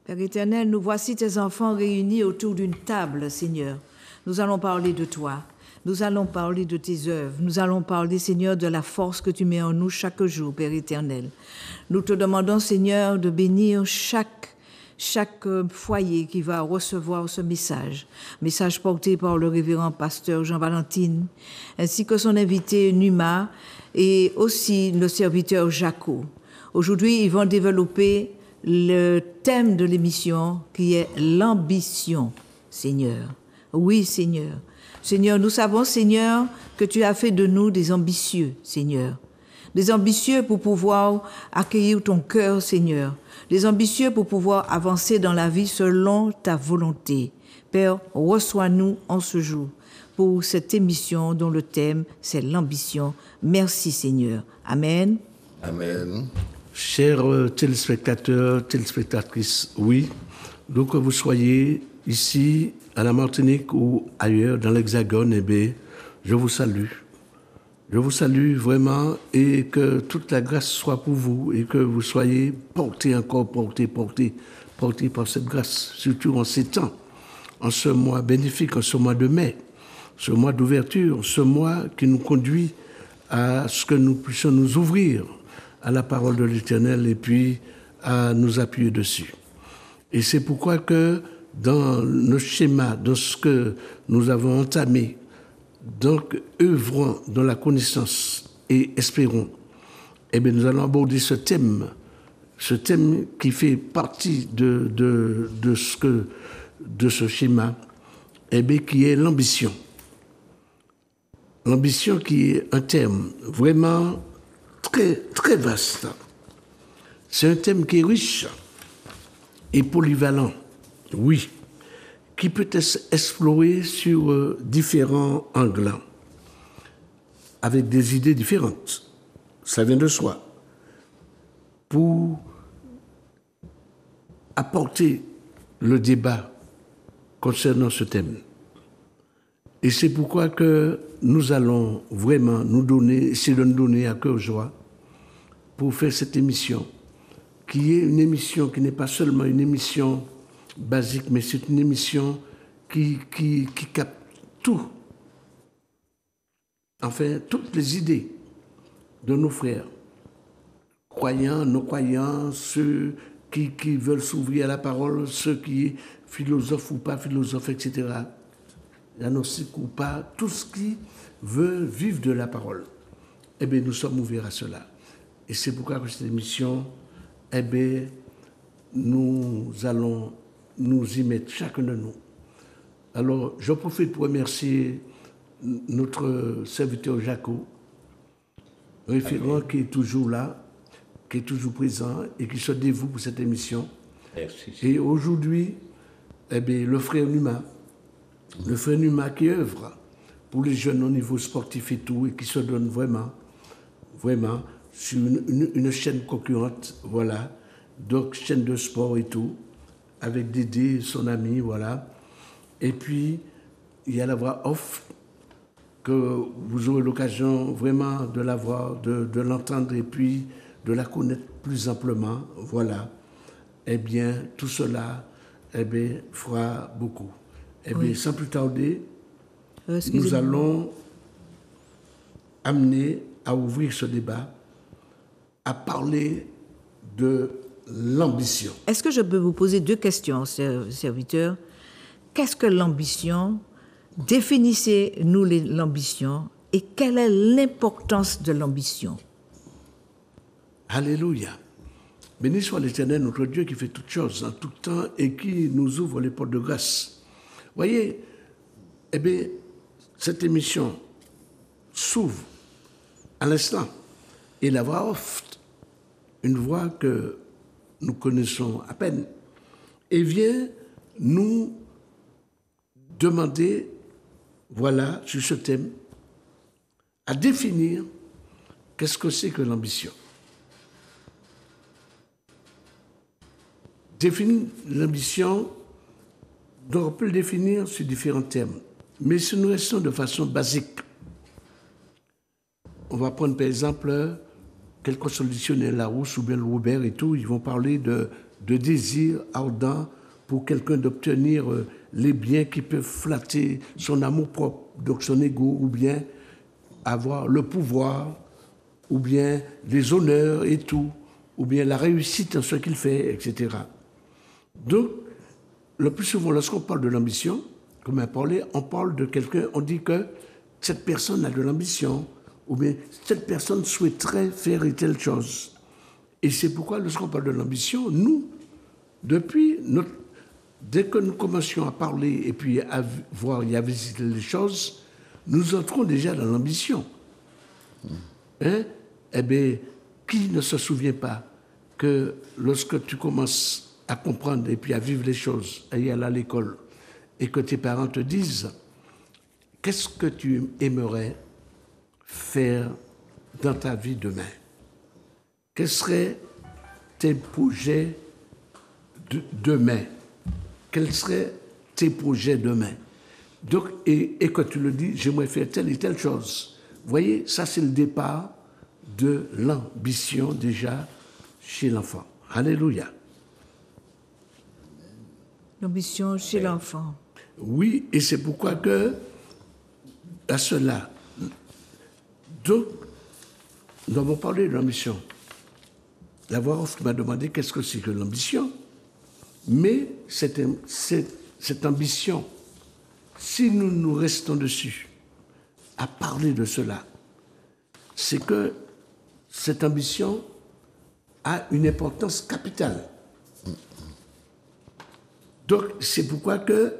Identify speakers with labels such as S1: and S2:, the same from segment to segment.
S1: Père éternel, nous voici tes enfants réunis autour d'une table, Seigneur. Nous allons parler de toi. Nous allons parler de tes œuvres. Nous allons parler, Seigneur, de la force que tu mets en nous chaque jour, Père éternel. Nous te demandons, Seigneur, de bénir chaque foyer qui va recevoir ce message porté par le révérend pasteur Jean-Valentine, ainsi que son invité Numa et aussi le serviteur Jaco. Aujourd'hui, ils vont développer le thème de l'émission qui est l'ambition, Seigneur. Oui, Seigneur. Seigneur, nous savons, Seigneur, que tu as fait de nous des ambitieux, Seigneur. Des ambitieux pour pouvoir accueillir ton cœur, Seigneur. Des ambitieux pour pouvoir avancer dans la vie selon ta volonté. Père, reçois-nous en ce jour pour cette émission dont le thème, c'est l'ambition. Merci, Seigneur. Amen.
S2: Amen.
S3: Chers téléspectateurs, téléspectatrices, oui, d'où que vous soyez, ici, à la Martinique ou ailleurs, dans l'Hexagone, eh bien, je vous salue. Je vous salue vraiment et que toute la grâce soit pour vous et que vous soyez portés par cette grâce, surtout en ces temps, en ce mois bénéfique, en ce mois de mai, ce mois d'ouverture, ce mois qui nous conduit à ce que nous puissions nous ouvrir à la parole de l'Éternel et puis à nous appuyer dessus. Et c'est pourquoi que dans nos schémas, dans ce que nous avons entamé, donc œuvrons dans la connaissance et espérons, eh bien nous allons aborder ce thème qui fait partie de ce schéma, eh bien qui est l'ambition. L'ambition qui est un thème vraiment très, très vaste. C'est un thème qui est riche et polyvalent, oui, qui peut être exploré sur différents angles, avec des idées différentes. Ça vient de soi. Pour apporter le débat concernant ce thème. Et c'est pourquoi que nous allons vraiment essayer de nous donner à cœur joie pour faire cette émission, qui est une émission qui n'est pas seulement une émission basique, mais c'est une émission qui capte tout. Enfin, toutes les idées de nos frères, croyants, non-croyants, ceux qui veulent s'ouvrir à la parole, ceux qui philosophes ou pas philosophes, etc., agnostiques ou pas, tout ce qui veut vivre de la parole. Eh bien, nous sommes ouverts à cela. Et c'est pourquoi cette émission, eh bien, nous allons nous y mettre, chacun de nous. Alors, j'en profite pour remercier notre serviteur Jaco, référent qui est toujours là, qui est toujours présent et qui se dévoue pour cette émission.
S2: Merci.
S3: Et aujourd'hui, eh bien, le frère Numa qui œuvre pour les jeunes au niveau sportif et tout, et qui se donne vraiment sur une chaîne concurrente, voilà, donc chaîne de sport et tout, avec Dédé, son ami, voilà. Et puis, il y a la voix off, que vous aurez l'occasion vraiment de la voir, de l'entendre et puis de la connaître plus amplement, voilà. Eh bien, tout cela, eh bien, fera beaucoup. Eh bien, sans plus tarder, nous allons amener à ouvrir ce débat, à parler de l'ambition.
S1: Est-ce que je peux vous poser deux questions, serviteur? Qu'est-ce que l'ambition? Définissez-nous l'ambition et quelle est l'importance de l'ambition?
S3: Alléluia. Béni soit l'Éternel, notre Dieu qui fait toutes choses en tout temps et qui nous ouvre les portes de grâce. Voyez, eh bien, cette émission s'ouvre à l'instant et la voix off, une voix que nous connaissons à peine, et vient nous demander, voilà, sur ce thème, à définir qu'est-ce que c'est que l'ambition. Définir l'ambition, donc on peut le définir sur différents thèmes, mais si nous restons de façon basique, on va prendre par exemple, quel que soit le dictionnaire Larousse ou bien Robert et tout, ils vont parler de désir ardent pour quelqu'un d'obtenir les biens qui peuvent flatter son amour-propre, donc son ego, ou bien avoir le pouvoir, ou bien les honneurs et tout, ou bien la réussite en ce qu'il fait, etc. Donc, le plus souvent, lorsqu'on parle de l'ambition, comme on parle de quelqu'un, on dit que cette personne a de l'ambition, ou bien cette personne souhaiterait faire telle chose. Et c'est pourquoi, lorsqu'on parle de l'ambition, nous, dès que nous commencions à parler et puis à voir et à visiter les choses, nous entrons déjà dans l'ambition. Hein? Eh bien, qui ne se souvient pas que lorsque tu commences à comprendre et puis à vivre les choses, à y aller à l'école, et que tes parents te disent « Qu'est-ce que tu aimerais faire dans ta vie demain? Quels seraient tes projets demain? Quels seraient tes projets demain ?» Donc, et que tu le dis « J'aimerais faire telle et telle chose. » Vous voyez, ça c'est le départ de l'ambition déjà chez l'enfant. Alléluia.
S1: L'ambition chez l'enfant.
S3: Oui, et c'est pourquoi que, à cela, donc, nous avons parlé de l'ambition. La voix off m'a demandé qu'est-ce que c'est que l'ambition. Mais cette ambition, si nous restons dessus, à parler de cela, c'est que cette ambition a une importance capitale. Donc, c'est pourquoi que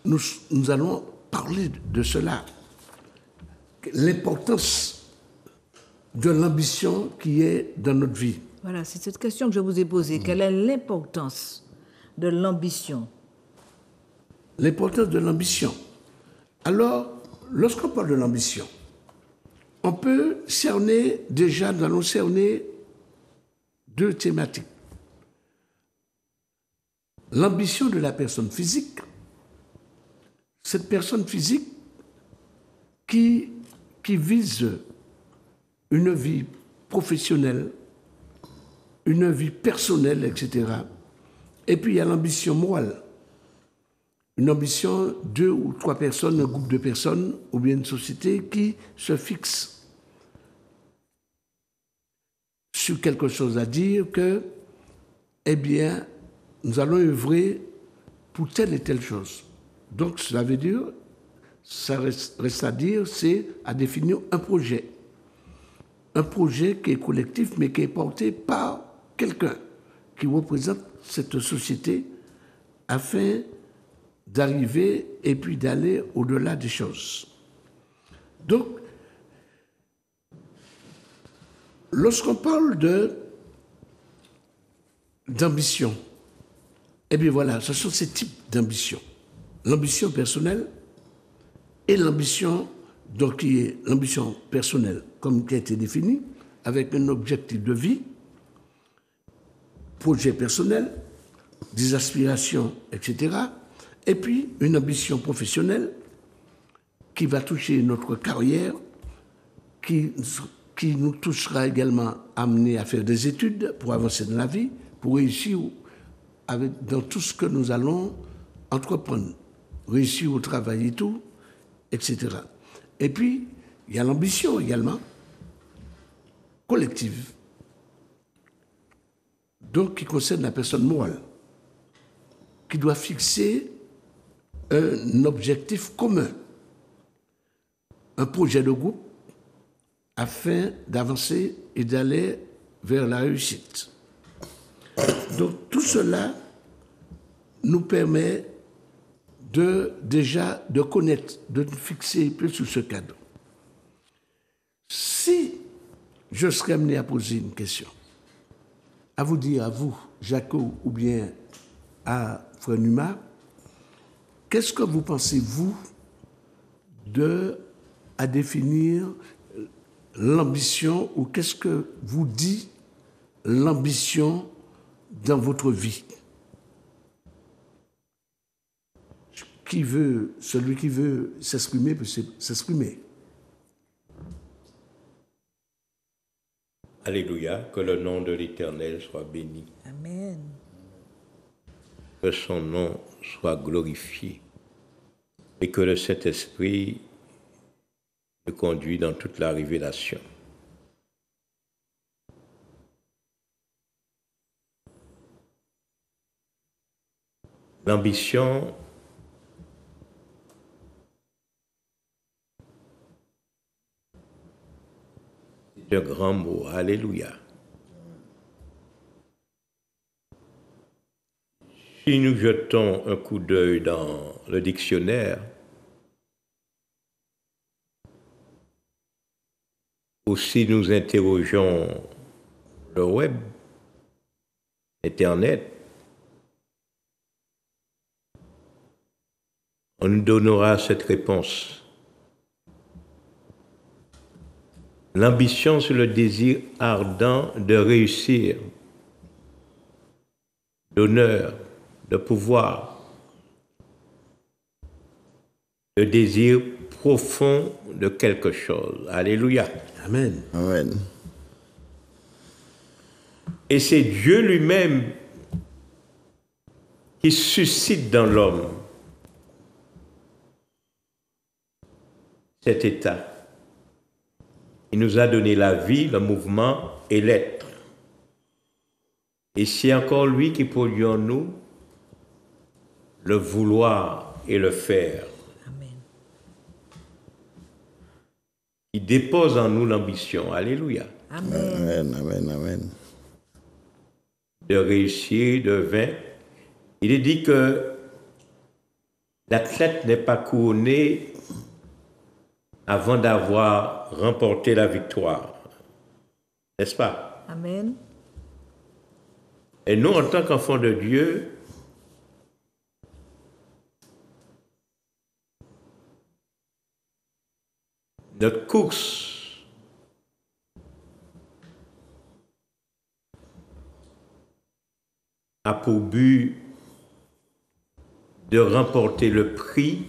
S3: nous allons parler de cela. L'importance de l'ambition qui est dans notre vie.
S1: Voilà, c'est cette question que je vous ai posée. Quelle est l'importance de l'ambition?
S3: L'importance de l'ambition. Alors, lorsqu'on parle de l'ambition, on peut cerner, déjà, nous allons cerner deux thématiques. L'ambition de la personne physique, cette personne physique qui vise une vie professionnelle, une vie personnelle, etc. Et puis il y a l'ambition morale. Une ambition, 2 ou 3 personnes, un groupe de personnes, ou bien une société qui se fixe sur quelque chose à dire que, eh bien, nous allons œuvrer pour telle et telle chose. Donc, cela veut dire, ça reste à dire, c'est à définir un projet. Un projet qui est collectif, mais qui est porté par quelqu'un qui représente cette société afin d'arriver et puis d'aller au-delà des choses. Donc, lorsqu'on parle d'ambition, eh bien voilà, ce sont ces types d'ambition. L'ambition personnelle et l'ambition, donc qui est l'ambition personnelle, comme qui a été définie, avec un objectif de vie, projet personnel, des aspirations, etc. Et puis une ambition professionnelle qui va toucher notre carrière, qui nous touchera également amener à faire des études pour avancer dans la vie, pour réussir dans tout ce que nous allons entreprendre, réussir au travail et tout, etc. Et puis, il y a l'ambition également, collective, donc qui concerne la personne morale, qui doit fixer un objectif commun, un projet de groupe, afin d'avancer et d'aller vers la réussite. Donc tout cela nous permet déjà de connaître, de fixer plus sur ce cadre. Si je serais amené à poser une question, à vous dire, à vous, Jaco, ou bien à Frère Numa, qu'est-ce que vous pensez, vous, à définir l'ambition, ou qu'est-ce que vous dit l'ambition dans votre vie? Celui qui veut s'exprimer peut s'exprimer.
S2: Alléluia, que le nom de l'Éternel soit béni.
S1: Amen.
S2: Que son nom soit glorifié et que le Saint-Esprit le conduit dans toute la révélation. L'ambition c'est un grand mot. Alléluia. Si nous jetons un coup d'œil dans le dictionnaire, ou si nous interrogeons le web, Internet, on nous donnera cette réponse. L'ambition, c'est le désir ardent de réussir, d'honneur, de pouvoir, le désir profond de quelque chose. Alléluia.
S3: Amen.
S4: Amen.
S2: Et c'est Dieu lui-même qui suscite dans l'homme cet état. Il nous a donné la vie, le mouvement et l'être. Et c'est encore lui qui produit en nous le vouloir et le faire.
S1: Amen.
S2: Il dépose en nous l'ambition. Alléluia.
S1: Amen.
S4: Amen, amen, amen.
S2: De réussir, de vaincre. Il est dit que l'athlète n'est pas couronné avant d'avoir remporté la victoire. N'est-ce pas?
S1: Amen.
S2: Et nous, en tant qu'enfants de Dieu, notre course a pour but de remporter le prix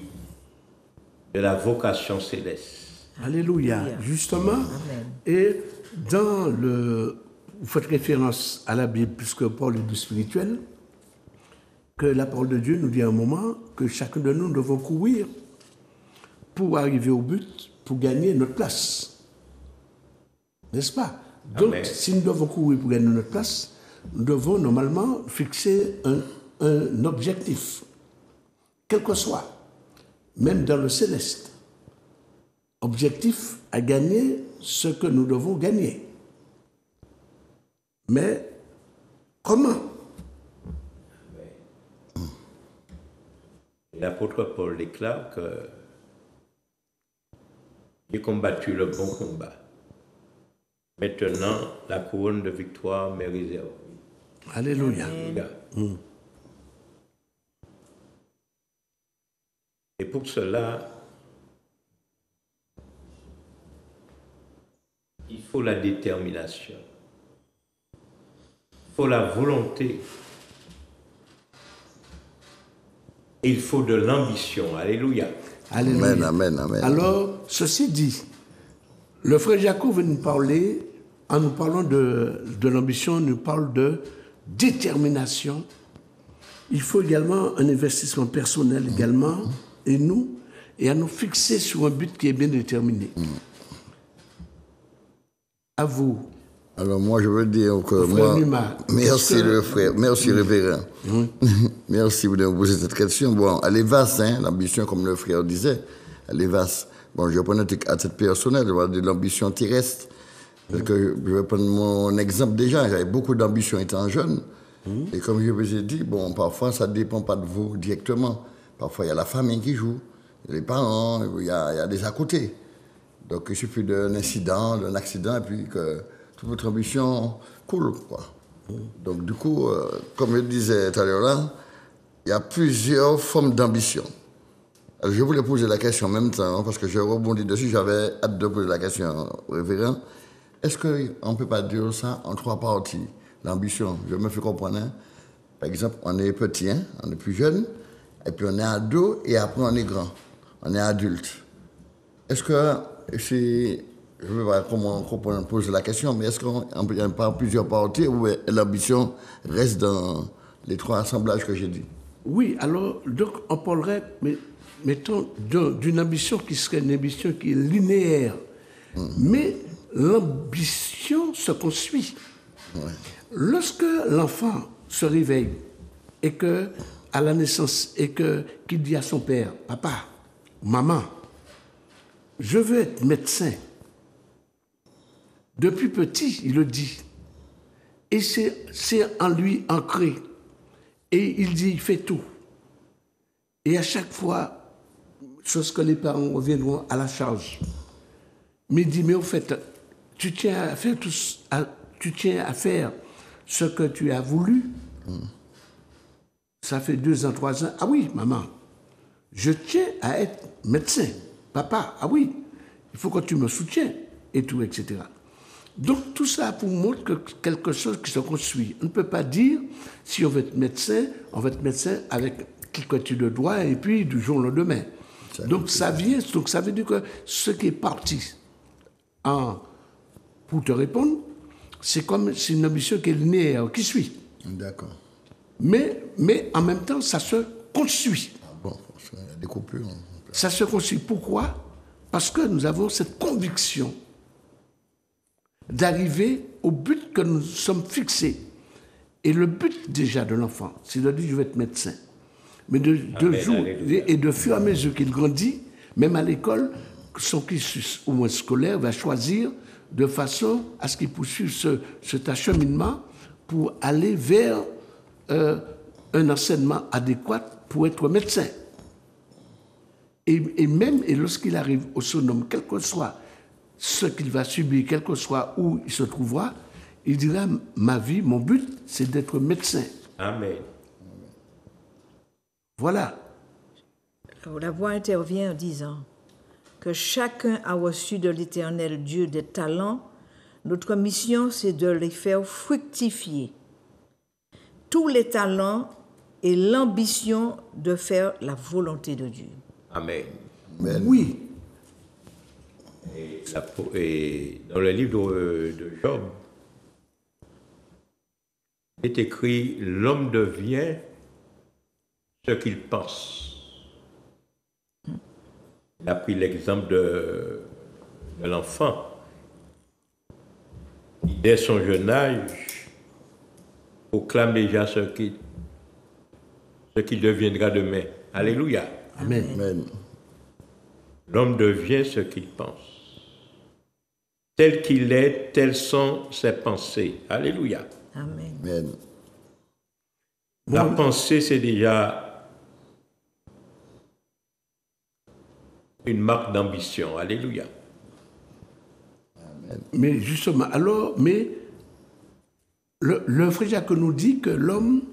S2: de la vocation céleste.
S3: Alléluia.
S1: Alléluia.
S3: Justement,
S1: Amen.
S3: et dans le... Vous faites référence à la Bible, puisque Paul est du spirituel, que la parole de Dieu nous dit à un moment que chacun de nous devons courir pour arriver au but, pour gagner notre place. N'est-ce pas? Donc,
S2: Amen.
S3: si nous devons courir pour gagner notre place, nous devons normalement fixer un objectif, quel que soit, même dans le céleste. Objectif à gagner ce que nous devons gagner. Mais comment?
S2: L'apôtre Paul déclare que j'ai combattu le bon combat. Maintenant, la couronne de victoire m'est réservée.
S3: Alléluia.
S2: Alléluia. Et pour cela, il faut la détermination, il faut la volonté, il faut de l'ambition. Alléluia.
S3: Alléluia.
S4: Amen, amen, amen.
S3: Alors, ceci dit, le frère Jacob veut nous parler, en nous parlant de l'ambition, il nous parle de détermination. Il faut également un investissement personnel également, et à nous fixer sur un but qui est bien déterminé. À vous.
S4: Alors moi, je veux dire que
S3: Frère
S4: moi...
S3: Numa,
S4: Merci
S3: est-ce que-
S4: le frère, merci révérend. Merci de me poser cette question. Bon, elle est vaste, hein, l'ambition, comme le frère disait, elle est vaste. Bon, je vais prendre à titre personnel, je vais dire de l'ambition terrestre. Parce que je vais prendre mon exemple déjà, j'avais beaucoup d'ambition étant jeune. Et comme je vous ai dit, bon, parfois ça ne dépend pas de vous directement. Parfois il y a la famille qui joue, les parents, il y a des à côté. Donc il suffit d'un incident, d'un accident, et puis que toute votre ambition coule, quoi. Donc du coup, comme je disais tout à l'heure là, il y a plusieurs formes d'ambition. Alors, je voulais poser la question en même temps, parce que je rebondis dessus, j'avais hâte de poser la question, révérend. Est-ce qu'on ne peut pas dire ça en trois parties? L'ambition, je me fais comprendre. Hein? Par exemple, on est petit, hein? On est plus jeune, et puis on est ado, et après on est grand, on est adulte. Est-ce que c'est je ne sais pas comment on pose la question, mais est-ce qu'on parle plusieurs parties ou l'ambition reste dans les 3 assemblages que j'ai dit?
S3: Oui, alors, donc, on parlerait, mais, mettons, d'une ambition qui serait une ambition qui est linéaire. Mais l'ambition se construit.
S4: Ouais.
S3: Lorsque l'enfant se réveille et que, à la naissance, et qu'il dit à son père, papa, maman, je veux être médecin. Depuis petit, il le dit. Et c'est en lui ancré. Et il dit, il fait tout. Et à chaque fois, chose que les parents reviendront à la charge. Mais il dit, mais au fait, tu tiens à faire ce que tu as voulu. Ça fait 2 ans, 3 ans. Ah oui, maman, je tiens à être médecin. Papa, ah oui, il faut que tu me soutiennes, et tout, etc. Donc tout ça vous montre que quelque chose qui se construit. On ne peut pas dire, si on veut être médecin avec qui tu le dois, et puis du jour au lendemain. Donc ça vient, donc ça veut dire que ce qui est parti, pour te répondre, c'est une ambition qui est linéaire, qui suit.
S4: D'accord.
S3: Mais en même temps, ça se construit.
S4: Bon, il y a des coupures.
S3: Ça se construit. Pourquoi? Parce que nous avons cette conviction d'arriver au but que nous sommes fixés. Et le but déjà de l'enfant, c'est de dire je vais être médecin. Mais de fur et à mesure qu'il grandit, même à l'école, son cursus au moins scolaire va choisir de façon à ce qu'il poursuive cet acheminement pour aller vers un enseignement adéquat pour être médecin. Et lorsqu'il arrive au sonome, quel que soit ce qu'il va subir, quel que soit où il se trouvera, il dira, ma vie, mon but, c'est d'être médecin.
S2: Amen.
S3: Voilà.
S1: Alors, la voix intervient en disant que chacun a reçu de l'Éternel Dieu des talents. Notre mission, c'est de les faire fructifier. Tous les talents et l'ambition de faire la volonté de Dieu.
S2: Amen.
S4: Amen.
S3: Oui.
S2: Et dans le livre de Job, il est écrit « L'homme devient ce qu'il pense ». Il a pris l'exemple de l'enfant qui, dès son jeune âge, proclame déjà ce qu'il deviendra demain. Alléluia.
S3: Amen.
S4: Amen.
S2: L'homme devient ce qu'il pense. Tel qu'il est, telles sont ses pensées. Alléluia.
S1: Amen.
S4: Amen.
S2: La pensée, c'est déjà une marque d'ambition. Alléluia.
S3: Mais justement, alors, le frère Jacques nous dit que l'homme,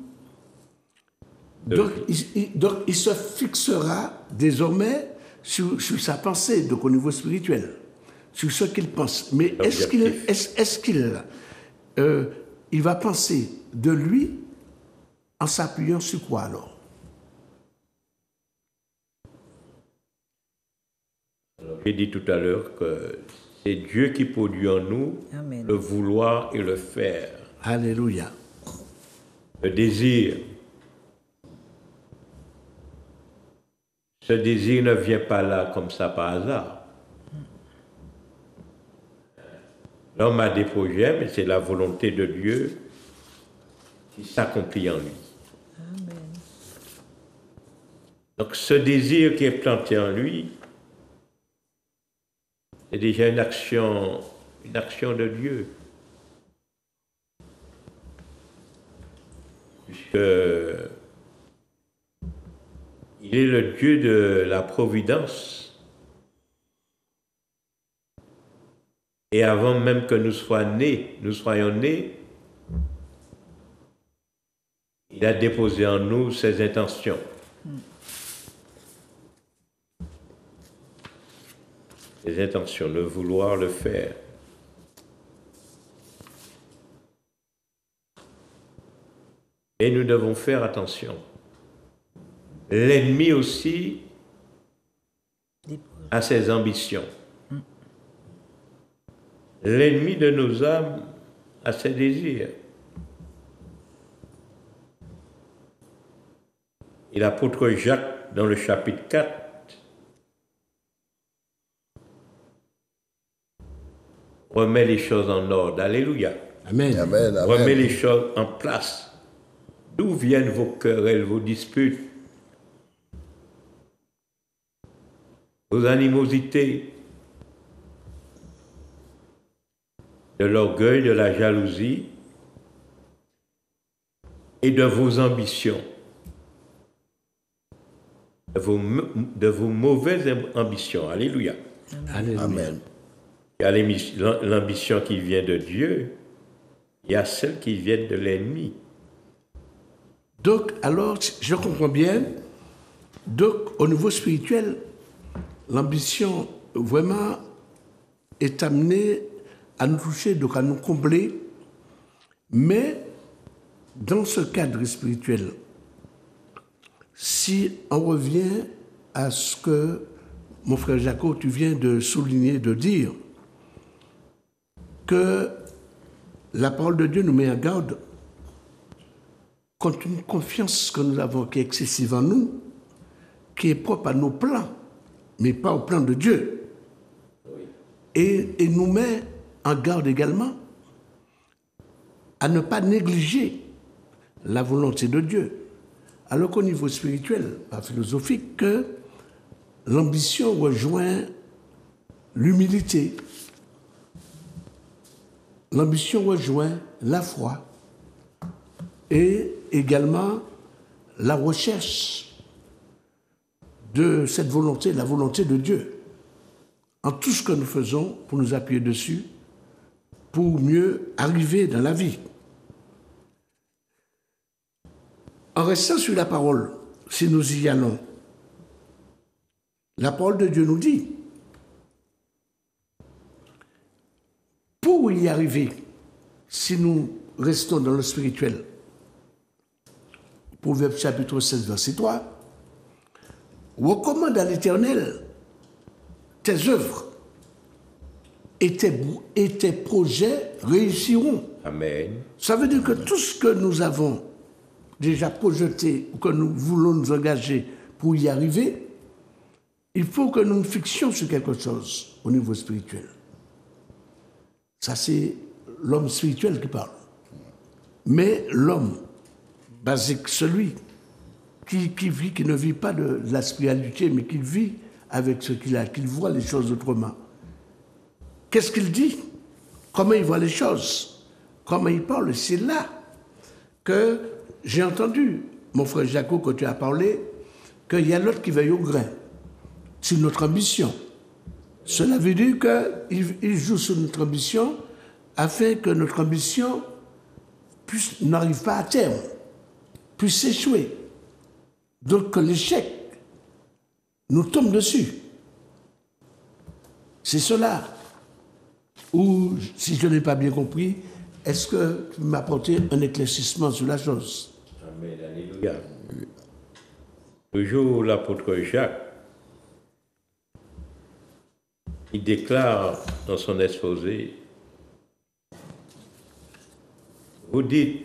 S3: donc il se fixera désormais sur sa pensée, donc au niveau spirituel, sur ce qu'il pense. Mais est-ce qu'il va penser de lui en s'appuyant sur quoi alors?
S2: J'ai dit tout à l'heure que c'est Dieu qui produit en nous
S1: Amen.
S2: le vouloir et le faire.
S3: Alléluia.
S2: Le désir. Ce désir ne vient pas là comme ça par hasard. L'homme a des projets, mais c'est la volonté de Dieu qui s'accomplit en lui.
S1: Amen.
S2: Donc ce désir qui est planté en lui, c'est déjà une action de Dieu. Puisque il est le Dieu de la providence. Et avant même que nous soyons nés, il a déposé en nous ses intentions. Ses intentions, le vouloir, le faire. Et nous devons faire attention. L'ennemi aussi a ses ambitions. l'ennemi de nos âmes a ses désirs. Et l'apôtre Jacques, dans le chapitre 4, remet les choses en ordre. Alléluia.
S3: Amen.
S4: Amen, amen.
S2: Remet les choses en place. D'où viennent vos querelles, vos disputes, vos animosités, de l'orgueil, de la jalousie et de vos ambitions, de vos mauvaises ambitions. Alléluia.
S3: Alléluia.
S4: Amen.
S2: Il y a l'ambition qui vient de Dieu, il y a celle qui vient de l'ennemi.
S3: Donc, alors, je comprends bien. Donc, au niveau spirituel, l'ambition vraiment est amenée à nous toucher, donc à nous combler. Mais, dans ce cadre spirituel, si on revient à ce que, mon frère Jaco, tu viens de souligner, de dire, que la parole de Dieu nous met en garde contre une confiance que nous avons qui est excessive en nous, qui est propre à nos plans, mais pas au plan de Dieu. Et nous met en garde également à ne pas négliger la volonté de Dieu. Alors qu'au niveau spirituel, pas philosophique, que l'ambition rejoint l'humilité. L'ambition rejoint la foi et également la recherche de cette volonté, la volonté de Dieu, en tout ce que nous faisons pour nous appuyer dessus, pour mieux arriver dans la vie. En restant sur la parole, si nous y allons, la parole de Dieu nous dit, pour y arriver, si nous restons dans le spirituel, Proverbe chapitre 16, verset 3, recommande à l'Éternel tes œuvres et tes projets réussiront.
S2: Amen.
S3: Ça veut dire que tout ce que nous avons déjà projeté ou que nous voulons nous engager pour y arriver, il faut que nous nous fixions sur quelque chose au niveau spirituel. Ça, c'est l'homme spirituel qui parle. Mais l'homme basique, celui qui vit, qui ne vit pas de la spiritualité, mais qui vit avec ce qu'il a, qu'il voit les choses autrement. Qu'est-ce qu'il dit? Comment il voit les choses? Comment il parle? C'est là que j'ai entendu, mon frère Jaco, que tu as parlé, qu'il y a l'autre qui veille au grain. C'est notre ambition. Cela veut dire qu'il joue sur notre ambition afin que notre ambition n'arrive pas à terme, puisse échouer. Donc que l'échec nous tombe dessus. C'est cela. Ou, si je n'ai pas bien compris, est-ce que tu m'as apporté un éclaircissement sur la chose?
S2: Amen. Alléluia. Toujours l'apôtre Jacques, il déclare dans son exposé, vous dites,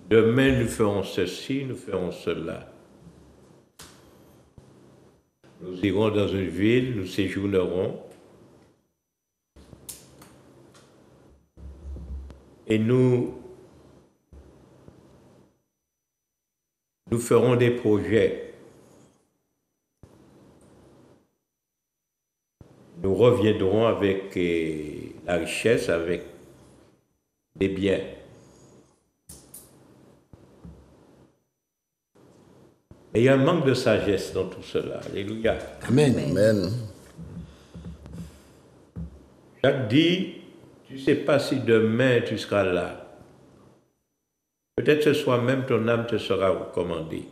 S2: demain nous ferons ceci, nous ferons cela. Nous irons dans une ville, nous séjournerons et nous ferons des projets. Nous reviendrons avec la richesse, avec des biens. Et il y a un manque de sagesse dans tout cela. Alléluia.
S3: Amen.
S4: Amen.
S2: Jacques dit, tu ne sais pas si demain tu seras là. Peut-être ce soir même ton âme te sera recommandée.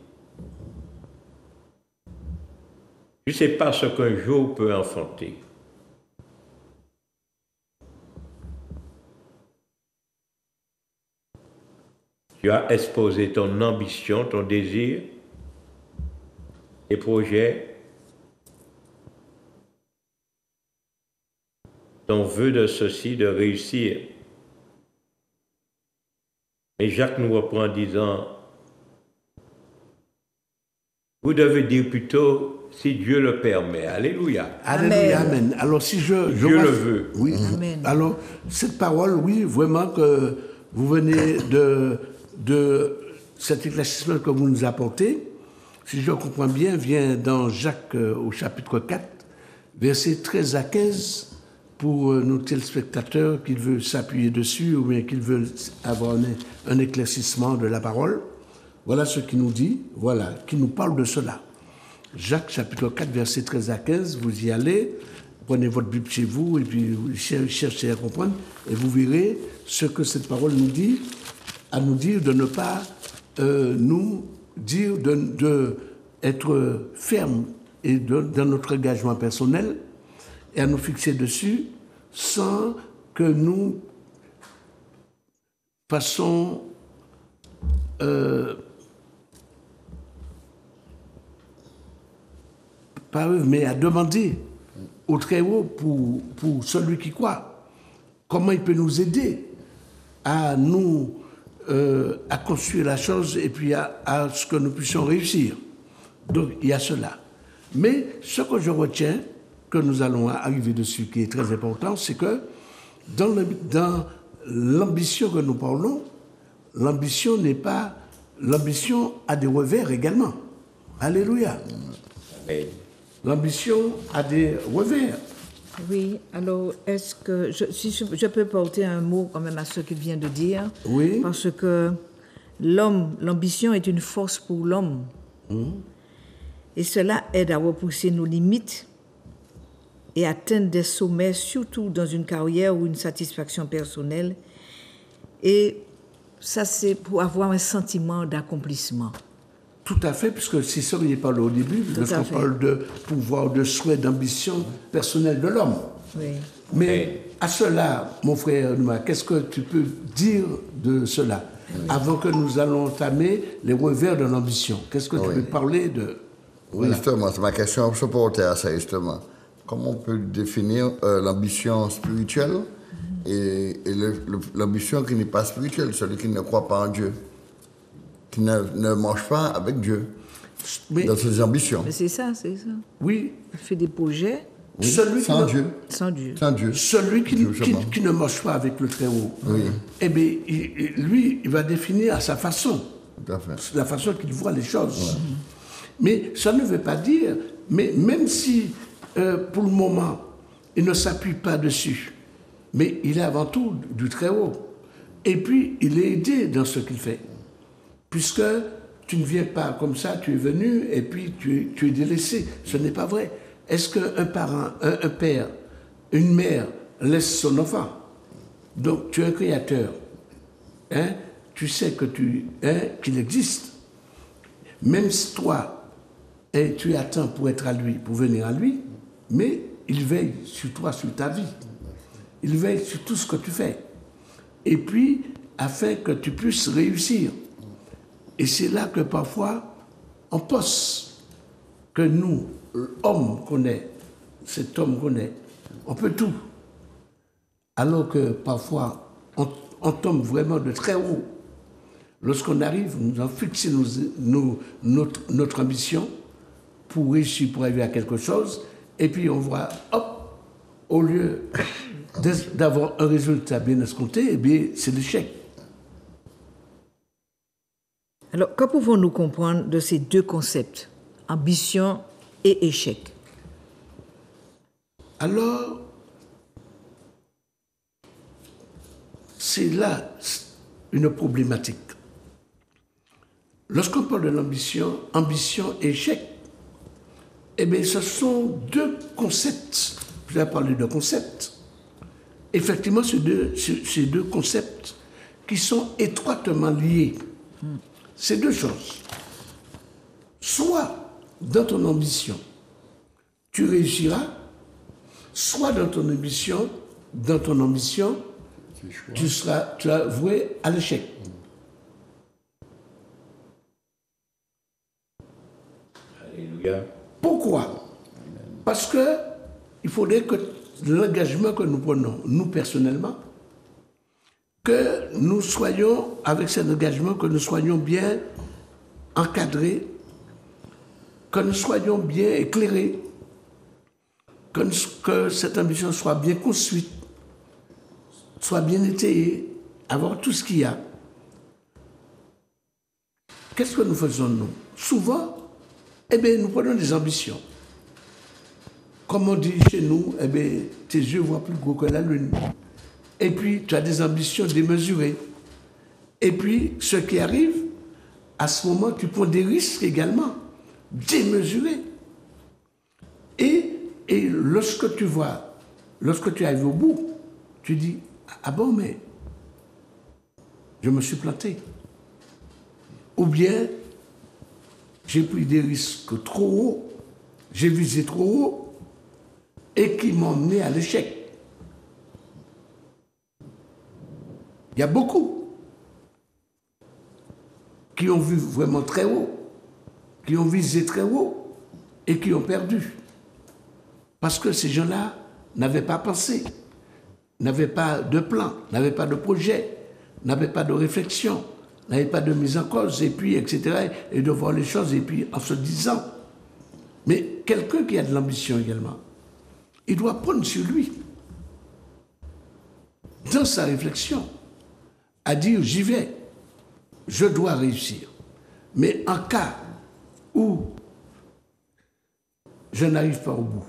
S2: Tu ne sais pas ce qu'un jour peut enfanter. Tu as exposé ton ambition, ton désir, tes projets. ton vœu de ceci, de réussir. Et Jacques nous reprend en disant, vous devez dire plutôt, si Dieu le permet. Alléluia.
S3: Alléluia, amen. Alors, si je
S2: Dieu le veut.
S3: Oui.
S1: Amen.
S3: Alors, cette parole, oui, vraiment que vous venez de cet éclaircissement que vous nous apportez, si je comprends bien, vient dans Jacques au chapitre 4, versets 13 à 15, pour nos téléspectateurs qui veulent s'appuyer dessus ou bien qui veulent avoir un éclaircissement de la parole. Voilà ce qu'il nous dit, voilà, qui nous parle de cela. Jacques chapitre 4, versets 13 à 15, vous y allez, prenez votre Bible chez vous et puis vous cherchez à comprendre et vous verrez ce que cette parole nous dit, à nous dire de ne pas nous dire de être ferme et dans notre engagement personnel et à nous fixer dessus sans que nous fassions pas eux, mais à demander au Très-Haut pour celui qui croit, comment il peut nous aider à nous à construire la chose et puis à ce que nous puissions réussir. Donc il y a cela. Mais ce que je retiens, que nous allons arriver dessus, qui est très important, c'est que dans l'ambition que nous parlons, l'ambition n'est pas... L'ambition a des revers également. Alléluia.
S2: Amen.
S3: L'ambition a des revers.
S1: Oui, alors est-ce que si je peux porter un mot quand même à ce qu'il vient de dire,
S3: Oui.
S1: parce que l'ambition est une force pour l'homme, et cela aide à repousser nos limites et atteindre des sommets, surtout dans une carrière ou une satisfaction personnelle, et ça c'est pour avoir un sentiment d'accomplissement.
S3: Tout à fait, puisque c'est ça qu'il parle au début, lorsqu'on parle de pouvoir, de souhait, d'ambition personnelle de l'homme.
S1: Oui.
S3: Mais à cela, mon frère Nouma, qu'est-ce que tu peux dire de cela avant que nous allons entamer les revers de l'ambition? Qu'est-ce que tu peux parler de...
S4: Oui, justement, c'est ma question se porter à ça, justement. Comment on peut définir l'ambition spirituelle et l'ambition qui n'est pas spirituelle, celui qui ne croit pas en Dieu, qui ne marche pas avec Dieu, dans ses ambitions.
S1: Mais c'est ça, c'est ça.
S3: Oui.
S1: Il fait des projets
S4: Oui,
S3: Celui
S4: sans
S3: qui
S4: Dieu.
S1: sans Dieu.
S4: Sans Dieu.
S3: Celui qui ne marche pas avec le Très-Haut, eh bien, lui, il va définir à sa façon,
S4: Tout à fait.
S3: la façon qu'il voit les choses. Mais ça ne veut pas dire, mais même si, pour le moment, il ne s'appuie pas dessus, mais il est avant tout du Très-Haut. Et puis, il est aidé dans ce qu'il fait. Puisque tu ne viens pas comme ça, tu es venu et puis tu es délaissé. Ce n'est pas vrai. Est-ce qu'un parent, un père, une mère laisse son enfant? Donc tu es un créateur. Hein? Tu sais que qu'il existe. Même si toi, tu attends pour être à lui, pour venir à lui, mais il veille sur toi, sur ta vie. Il veille sur tout ce que tu fais. Et puis, afin que tu puisses réussir. Et c'est là que parfois, on pense que nous, l'homme qu'on est, cet homme qu'on est, on peut tout. Alors que parfois, on tombe vraiment de très haut. Lorsqu'on arrive, nous avons fixé notre ambition pour réussir, pour arriver à quelque chose, et puis on voit, hop, au lieu d'avoir un résultat bien escompté, eh bien, c'est l'échec.
S1: Alors, que pouvons-nous comprendre de ces deux concepts, ambition et échec?
S3: Alors, c'est là une problématique. Lorsqu'on parle de l'ambition, ambition et échec, eh bien, ce sont deux concepts. Je vais parler de concepts. Effectivement, ces deux concepts qui sont étroitement liés. C'est deux choses. Soit dans ton ambition, tu réussiras, soit dans ton ambition, tu seras voué à l'échec.
S2: Alléluia.
S3: Pourquoi? Parce que il faudrait que l'engagement que nous prenons, nous personnellement, que nous soyons, avec cet engagement, que nous soyons bien encadrés, que nous soyons bien éclairés, que cette ambition soit bien construite, soit bien étayée, avoir tout ce qu'il y a. Qu'est-ce que nous faisons, nous? Souvent, eh bien, nous prenons des ambitions. Comme on dit chez nous, eh bien, tes yeux voient plus gros que la lune. Et puis, tu as des ambitions démesurées. Et puis, ce qui arrive, à ce moment, tu prends des risques également, démesurés. Et lorsque tu vois, lorsque tu arrives au bout, tu dis, ah bon, mais je me suis planté. Ou bien, j'ai pris des risques trop hauts, j'ai visé trop haut, et qui m'ont mené à l'échec. Il y a beaucoup qui ont vu vraiment très haut, qui ont visé très haut et qui ont perdu. Parce que ces gens-là n'avaient pas pensé, n'avaient pas de plan, n'avaient pas de projet, n'avaient pas de réflexion, n'avaient pas de mise en cause, et puis, etc., et de voir les choses, et puis en se disant. Mais quelqu'un qui a de l'ambition également, il doit prendre sur lui, dans sa réflexion, à dire j'y vais, je dois réussir. Mais en cas où je n'arrive pas au bout,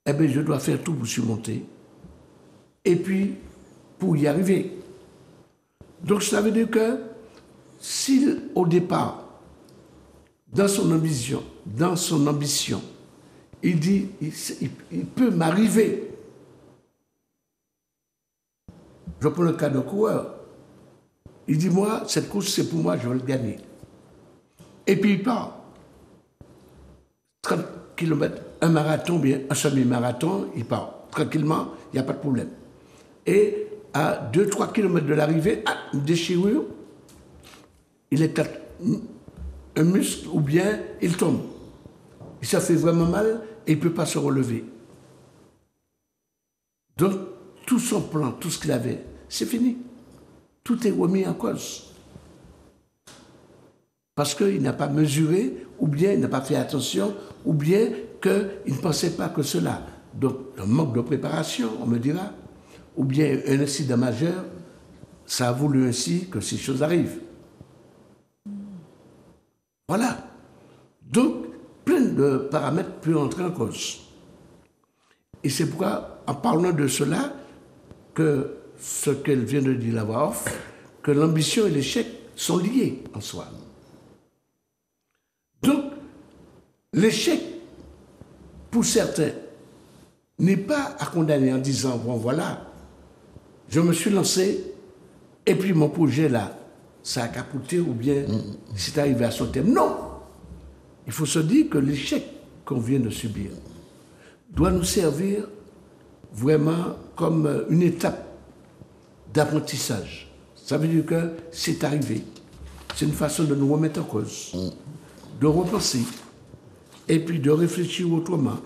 S3: eh bien je dois faire tout pour surmonter et puis pour y arriver. Donc ça veut dire que si au départ, dans son ambition, il dit il peut m'arriver. Je prends le cas d'un coureur. Il dit, moi, cette course, c'est pour moi, je vais le gagner. Et puis il part. 30 km, un marathon, bien un semi-marathon, il part. Tranquillement, il n'y a pas de problème. Et à 2-3 km de l'arrivée, une déchirure, il est un muscle ou bien il tombe. Et ça fait vraiment mal et il ne peut pas se relever. Donc, tout son plan, tout ce qu'il avait, c'est fini. Tout est remis en cause. Parce qu'il n'a pas mesuré, ou bien il n'a pas fait attention, ou bien qu'il ne pensait pas que cela. Donc, un manque de préparation, on me dira, ou bien un incident majeur, ça a voulu ainsi que ces choses arrivent. Voilà. Donc, plein de paramètres peuvent entrer en cause. Et c'est pourquoi, en parlant de cela, que ce qu'elle vient de dire la voix off, que l'ambition et l'échec sont liés en soi. Donc, l'échec, pour certains, n'est pas à condamner en disant, bon voilà, je me suis lancé, et puis mon projet là, ça a capoté, ou bien c'est arrivé à son terme. Non! Il faut se dire que l'échec qu'on vient de subir doit nous servir vraiment comme une étape d'apprentissage. Ça veut dire que c'est arrivé. C'est une façon de nous remettre en cause, de repenser, et puis de réfléchir autrement,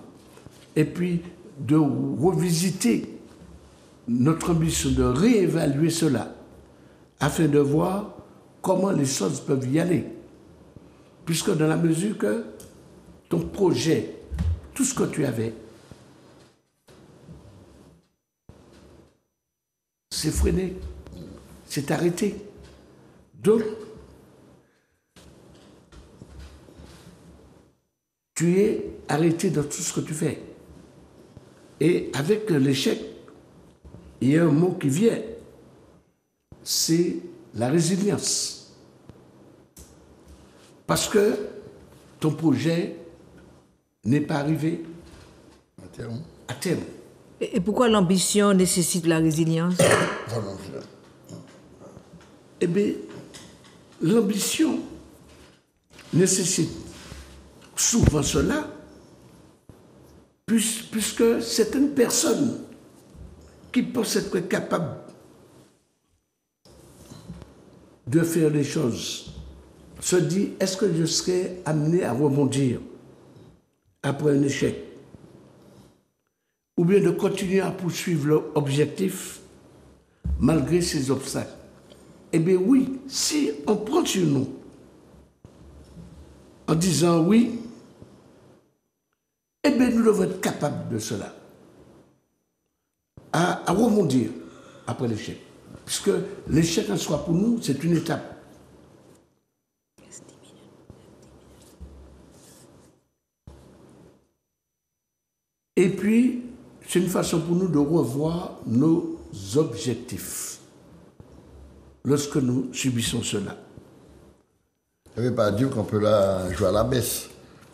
S3: et puis de revisiter notre ambition, de réévaluer cela, afin de voir comment les choses peuvent y aller. Puisque dans la mesure que ton projet, tout ce que tu avais, c'est freiné, c'est arrêté. Donc, tu es arrêté dans tout ce que tu fais. Et avec l'échec, il y a un mot qui vient, c'est la résilience. Parce que ton projet n'est pas arrivé à terme.
S1: Et pourquoi l'ambition nécessite la résilience?
S3: Eh bien, l'ambition nécessite souvent cela, puisque certaines personnes qui pensent être capables de faire les choses se disent, est-ce que je serai amené à rebondir après un échec? ou bien de continuer à poursuivre l'objectif malgré ces obstacles. Eh bien oui, si on prend sur nous en disant oui, eh bien nous devons être capables de cela, à rebondir après l'échec. Puisque l'échec en soi pour nous, c'est une étape. Et puis, c'est une façon pour nous de revoir nos objectifs lorsque nous subissons cela.
S4: Ça ne veut pas dire qu'on peut la jouer à la baisse,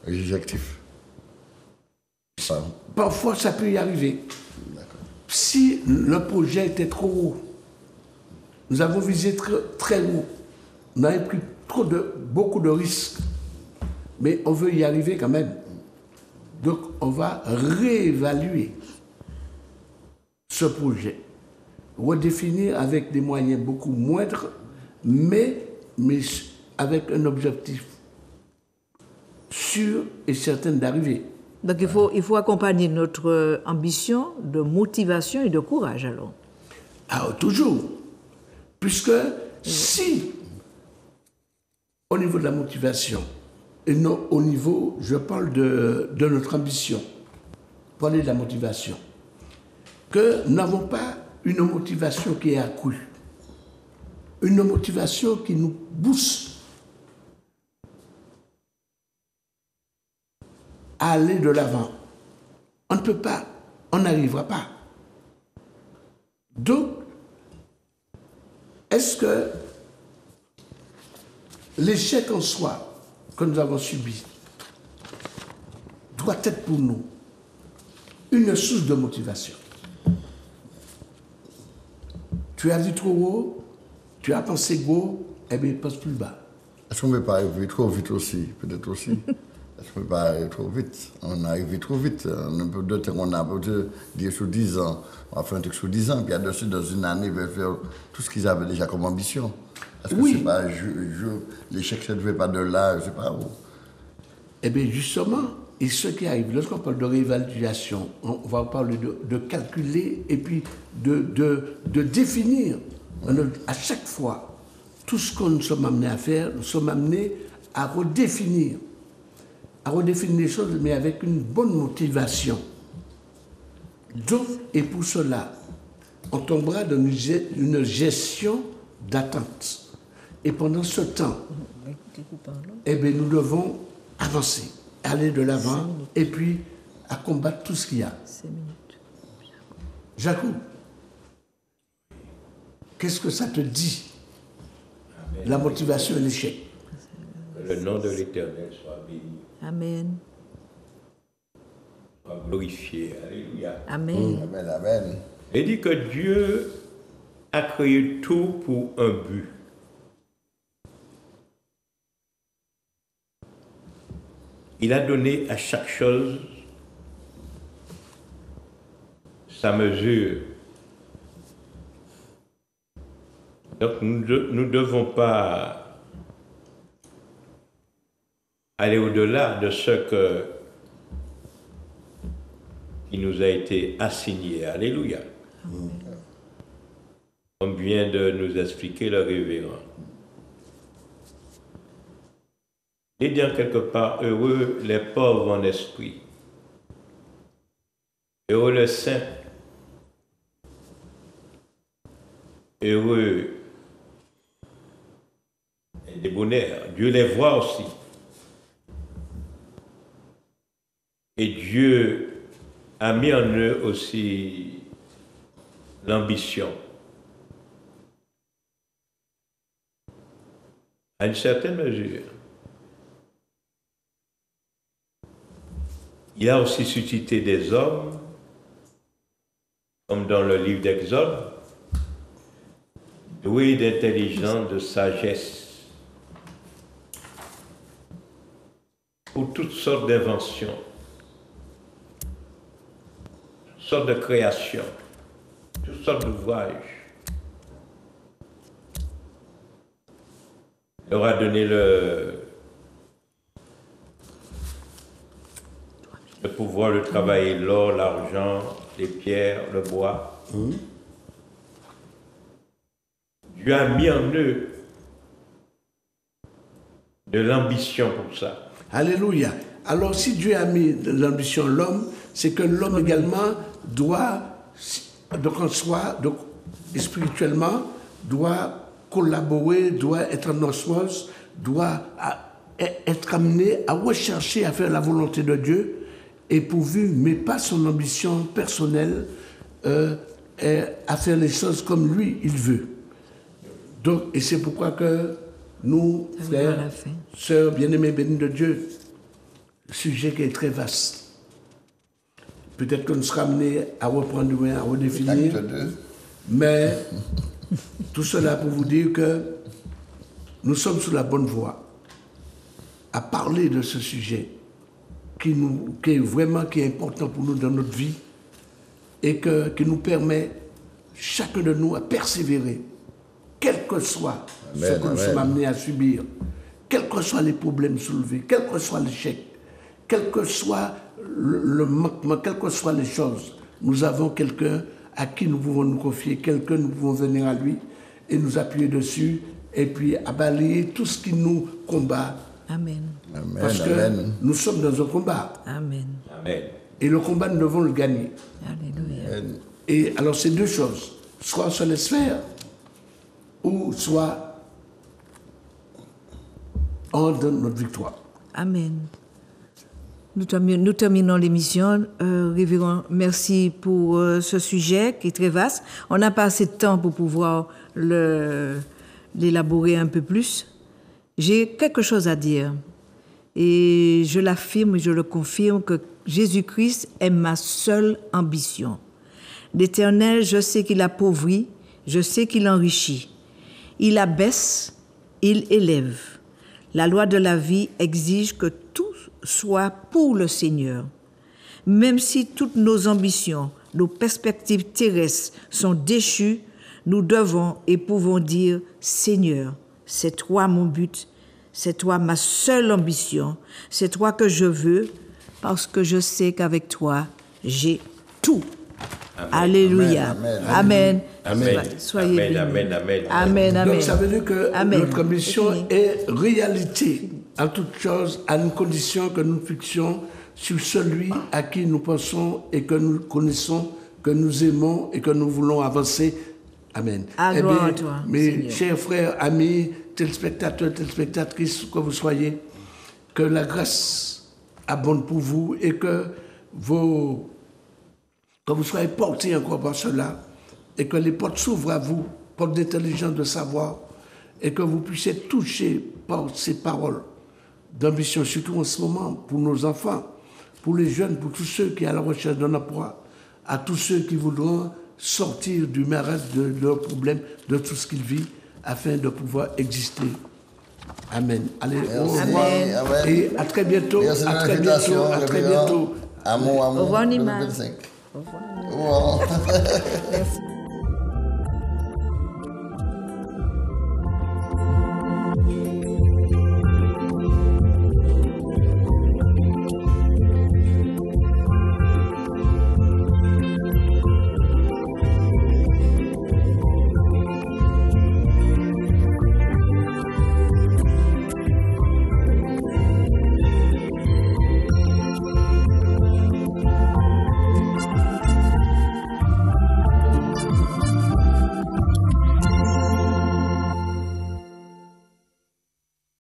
S4: les objectifs.
S3: Parfois, ça peut y arriver. Si le projet était trop haut, nous avons visé très haut, on avait pris beaucoup de risques, mais on veut y arriver quand même. Donc, on va réévaluer ce projet, redéfinir avec des moyens beaucoup moindres, mais avec un objectif sûr et certain d'arriver.
S1: Donc il faut accompagner notre ambition de motivation et de courage alors.
S3: Alors toujours, puisque si au niveau de la motivation, et non au niveau, je parle de notre ambition, parler de la motivation, que nous n'avons pas une motivation qui est accrue, une motivation qui nous booste à aller de l'avant. On ne peut pas, on n'arrivera pas. Donc, est-ce que l'échec en soi que nous avons subi doit être pour nous une source de motivation? Tu as vu trop haut, tu as pensé gros, eh bien, pense plus bas.
S4: Est-ce qu'on ne peut pas arriver trop vite aussi, peut-être aussi? Est-ce qu'on ne peut pas arriver trop vite? On arrive trop vite. On a peut-être dire sur 10 ans, on va faire un truc sur 10 ans, puis là-dessus, dans une année, ils veulent faire tout ce qu'ils avaient déjà comme ambition. Est-ce que c'est pas l'échec, ça ne vient pas de là, je ne sais pas où?
S3: Eh bien, justement, et ce qui arrive, lorsqu'on parle de réévaluation, on va parler de calculer et puis de définir. À chaque fois, tout ce que nous sommes amenés à faire, nous sommes amenés à redéfinir les choses, mais avec une bonne motivation. Donc, et pour cela, on tombera dans une gestion d'attente. Et pendant ce temps, eh bien, nous devons avancer, aller de l'avant, et puis à combattre tout ce qu'il y a. Jacob, qu'est-ce que ça te dit, la motivation et l'échec?
S2: Que le nom de l'Éternel soit béni.
S1: Amen.
S2: Soit glorifié. Alléluia.
S1: Amen.
S4: Amen, amen.
S2: Il dit que Dieu a créé tout pour un but. Il a donné à chaque chose sa mesure. Donc nous ne devons pas aller au-delà de ce qui nous a été assigné. Alléluia. Comme vient de nous expliquer le révérend. Il dit en quelque part, heureux les pauvres en esprit, heureux les saints, heureux les bonheurs. Dieu les voit aussi. Et Dieu a mis en eux aussi l'ambition. À une certaine mesure. Il a aussi suscité des hommes, comme dans le livre d'Exode, doués d'intelligence, de sagesse, pour toutes sortes d'inventions, toutes sortes de créations, toutes sortes d'ouvrages. Il leur a donné le pouvoir de travailler l'or, l'argent, les pierres, le bois. Dieu a mis en eux de l'ambition pour ça.
S3: Alléluia. Alors si Dieu a mis de l'ambition l'homme, c'est que l'homme également doit, donc en soi, donc spirituellement, doit collaborer, doit être en osmose, doit être amené à rechercher, à faire la volonté de Dieu, et pourvu, mais pas son ambition personnelle, à faire les choses comme lui, il veut. Donc, et c'est pourquoi que nous, frères, sœurs, bien-aimés, bénis de Dieu, le sujet qui est très vaste. Peut-être qu'on sera amené à reprendre, à redéfinir, mais tout cela pour vous dire que nous sommes sur la bonne voie à parler de ce sujet qui est important pour nous dans notre vie et qui nous permet, chacun de nous, à persévérer, quel que soit ce que nous sommes amenés à subir, quels que soient les problèmes soulevés, quel que soit l'échec, quel que soit le manquement, quelles que soient les choses, nous avons quelqu'un à qui nous pouvons nous confier, quelqu'un nous pouvons venir à lui et nous appuyer dessus et puis à balayer tout ce qui nous combat.
S1: Amen.
S3: Parce que nous sommes dans un combat.
S1: Amen.
S2: Amen.
S3: Et le combat, nous devons le gagner.
S1: Alléluia.
S3: Et alors, c'est deux choses. Soit sur les sphères, ou soit en notre victoire.
S1: Amen. Nous terminons l'émission. Révérend, merci pour ce sujet qui est très vaste. On n'a pas assez de temps pour pouvoir l'élaborer un peu plus. J'ai quelque chose à dire. Et je l'affirme et je le confirme que Jésus-Christ est ma seule ambition. L'Éternel, je sais qu'il appauvrit, je sais qu'il enrichit. Il abaisse, il élève. La loi de la vie exige que tout soit pour le Seigneur. Même si toutes nos ambitions, nos perspectives terrestres sont déchues, nous devons et pouvons dire « Seigneur, c'est toi mon but, c'est toi ma seule ambition, c'est toi que je veux, parce que je sais qu'avec toi, j'ai tout. »
S2: Amen.
S1: Alléluia. Amen.
S2: Amen.
S1: Soyez bénis.
S2: Amen. Amen.
S1: Amen. Amen.
S3: Donc ça veut dire que
S1: Amen.
S3: notre ambition est réalité en toute chose, à une condition que nous fixions sur celui à qui nous pensons et que nous connaissons, que nous aimons et que nous voulons avancer. Amen.
S1: Gloire à toi,
S3: mes
S1: Seigneur.
S3: chers frères, amis, téléspectateurs, téléspectatrices, que vous soyez, que la grâce abonde pour vous et que vous soyez portés encore par cela et que les portes s'ouvrent à vous, portes d'intelligence, de savoir, et que vous puissiez être touchés par ces paroles d'ambition, surtout en ce moment, pour nos enfants, pour les jeunes, pour tous ceux qui sont à la recherche d'un emploi, à tous ceux qui voudront sortir du marasme de leurs problèmes, de tout ce qu'ils vivent, afin de pouvoir exister. Amen. Allez, au revoir.
S4: Amen.
S3: Et à très bientôt.
S4: Merci
S3: À
S4: de
S3: très bientôt.
S4: l'invitation,
S3: À très
S4: Révérend.
S3: bientôt.
S4: Amour.
S1: Au revoir, Nima.
S4: 2025.
S1: Au revoir.
S4: Au revoir.
S1: Merci.